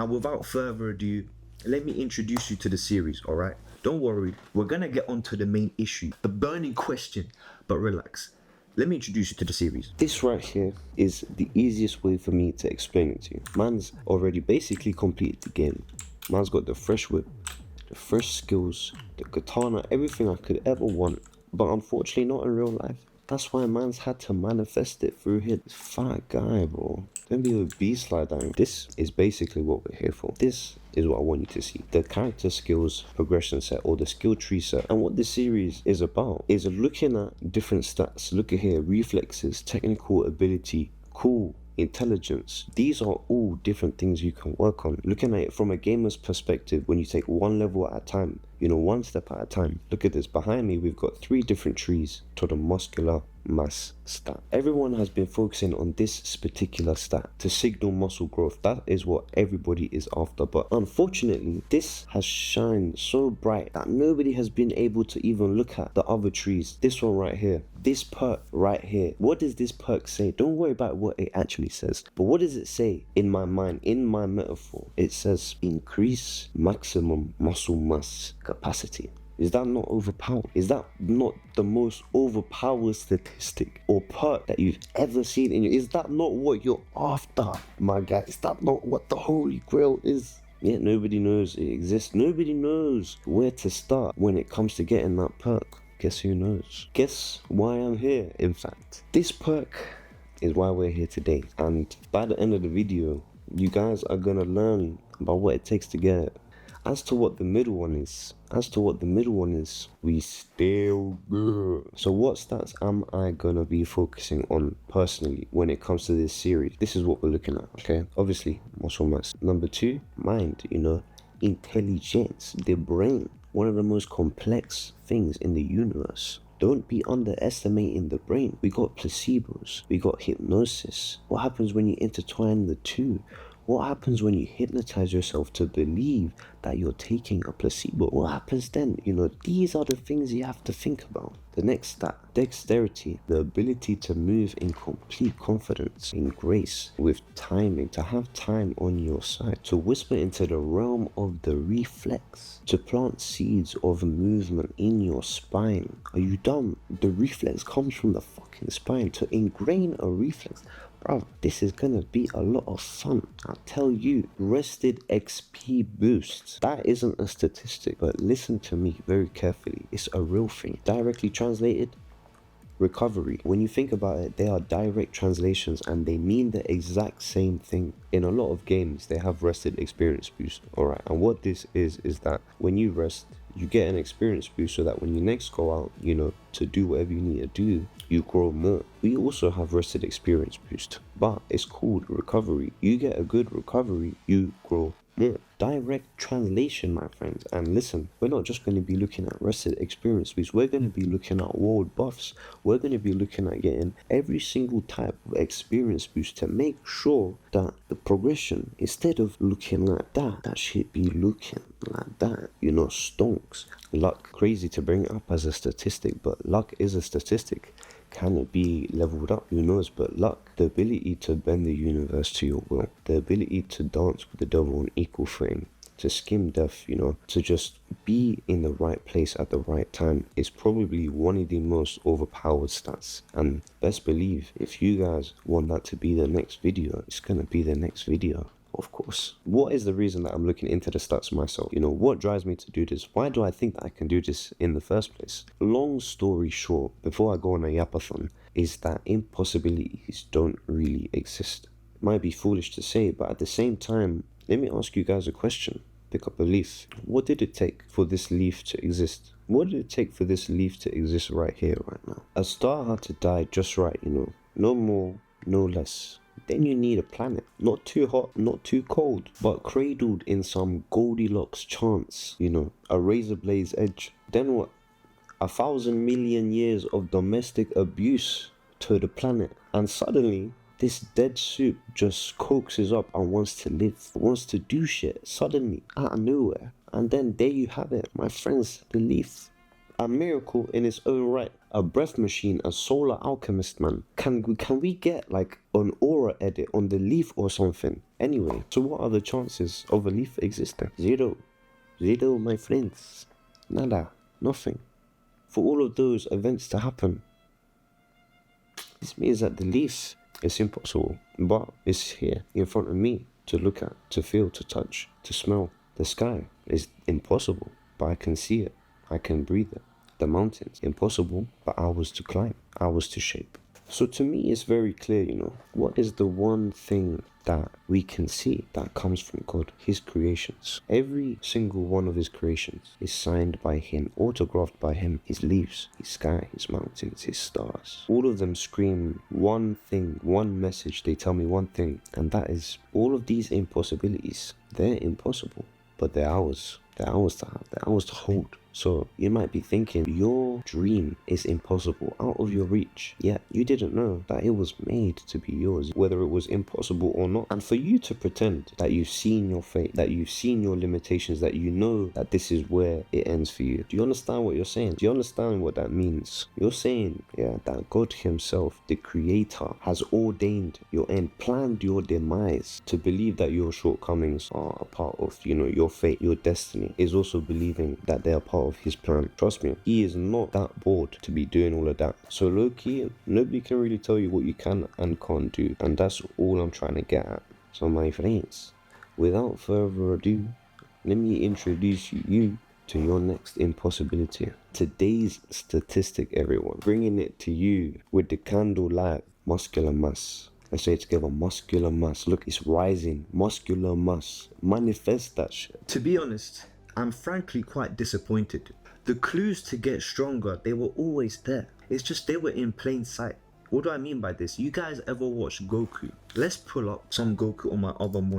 Now, without further ado, let me introduce you to the series, alright? Don't worry, we're gonna get onto the main issue, the burning question, but relax. Let me introduce you to the series. This right here is the easiest way for me to explain it to you. Man's already basically completed the game. Man's got the fresh whip, the fresh skills, the katana, everything I could ever want, but unfortunately not in real life. That's why man's had to manifest it through his fat guy, bro. Don't be a beast like that. This is basically what we're here for. This is what I want you to see. The character skills progression set, or the skill tree set. And what this series is about is looking at different stats. Look at here, reflexes, technical ability, cool, intelligence. These are all different things you can work on. Looking at it from a gamer's perspective, when you take one level at a time, one step at a time. Look at this. Behind me, we've got 3 different trees to the muscular mass stat. Everyone has been focusing on this particular stat to signal muscle growth. That is what everybody is after, but unfortunately this has shined so bright that nobody has been able to even look at the other trees. This one right here, this perk right here, what does this perk say? Don't worry about what it actually says, but what does it say in my mind, in my metaphor? It says increase maximum muscle mass capacity. Is that not overpowered? Is that not the most overpowered statistic or perk that you've ever seen in your... Is that not what you're after, my guy? Is that not what the Holy Grail is? Yeah, nobody knows it exists. Nobody knows where to start when it comes to getting that perk. Guess who knows? Guess why I'm here, in fact. This perk is why we're here today. And by the end of the video, you guys are gonna learn about what it takes to get it. As to what the middle one is, we still good. So what stats am I gonna be focusing on personally when it comes to this series? This is what we're looking at, okay? Obviously, muscle mass. Number 2, mind, intelligence, the brain. One of the most complex things in the universe. Don't be underestimating the brain. We got placebos, we got hypnosis. What happens when you intertwine the two? What happens when you hypnotize yourself to believe that you're taking a placebo? What happens then? These are the things you have to think about. The next stat, dexterity, the ability to move in complete confidence, in grace, with timing, to have time on your side, to whisper into the realm of the reflex, to plant seeds of movement in your spine. Are you dumb? The reflex comes from the fucking spine. To ingrain a reflex, bro, this is gonna be a lot of fun. I'll tell you, rested XP boosts. That isn't a statistic, but listen to me very carefully. It's a real thing. Directly translated, recovery. When you think about it, they are direct translations and they mean the exact same thing. In a lot of games, they have rested experience boost. Alright, and what this is that when you rest, you get an experience boost so that when you next go out, to do whatever you need to do, you grow more. We also have rested experience boost, but it's called recovery. You get a good recovery, you grow more. Direct translation, my friends. And listen, we're not just going to be looking at rested experience boost, we're going to be looking at world buffs. We're going to be looking at getting every single type of experience boost to make sure that the progression, instead of looking like that should be looking like that. Stonks. Luck, crazy to bring it up as a statistic, but luck is a statistic. Can it be leveled up? Who knows? But luck, the ability to bend the universe to your will, the ability to dance with the devil on equal footing, to skim death, to just be in the right place at the right time is probably one of the most overpowered stats. And best believe, if you guys want that to be the next video, it's gonna be the next video. Of course. What is the reason that I'm looking into the stats myself? What drives me to do this? Why do I think that I can do this in the first place? Long story short, before I go on a yapathon, is that impossibilities don't really exist. It might be foolish to say, but at the same time, let me ask you guys a question. Pick up a leaf. What did it take for this leaf to exist? What did it take for this leaf to exist right here, right now? A star had to die just right, no more, no less. Then you need a planet, not too hot, not too cold, but cradled in some Goldilocks chance, a razor blade edge. Then what? 1,000 million years of domestic abuse to the planet, and suddenly this dead soup just coaxes up and wants to live, wants to do shit, suddenly, out of nowhere. And then there you have it, my friends, the leaf. A miracle in its own right. a breath machine, a solar alchemist, man. Can we get like an aura edit on the leaf or something? Anyway, so what are the chances of a leaf existing? Zero, my friends. Nada, nothing. For all of those events to happen, this means that the leaf is impossible, but it's here in front of me to look at, to feel, to touch, to smell. The sky is impossible, but I can see it, I can breathe it. The mountains, impossible, but ours to climb, ours to shape. So to me, it's very clear, what is the one thing that we can see that comes from God, his creations. Every single one of his creations is signed by him, autographed by him. His leaves, his sky, his mountains, his stars. All of them scream one thing, one message. They tell me one thing, and that is all of these impossibilities, they're impossible, but they're ours. They're ours to have, they're ours to hold. So you might be thinking your dream is impossible, out of your reach. Yet you didn't know that it was made to be yours, whether it was impossible or not. And for you to pretend that you've seen your fate, that you've seen your limitations, that you know that this is where it ends for you. Do you understand what you're saying? Do you understand what that means? You're saying, that God himself, the creator, has ordained your end, planned your demise. To believe that your shortcomings are a part of, your fate, your destiny, is also believing that they are part of his plan. Trust me, he is not that bored to be doing all of that. So low-key, nobody can really tell you what you can and can't do, and that's all I'm trying to get at. So my friends, without further ado, let me introduce you to your next impossibility. Today's statistic, everyone, bringing it to you with the candlelight. Muscular mass. Let's say it together, muscular mass. Look, it's rising. Muscular mass. Manifest that shit. To be honest, I'm frankly quite disappointed. The clues to get stronger, they were always there. It's just they were in plain sight. What do I mean by this? You guys ever watch Goku? Let's pull up some Goku on my other monitor.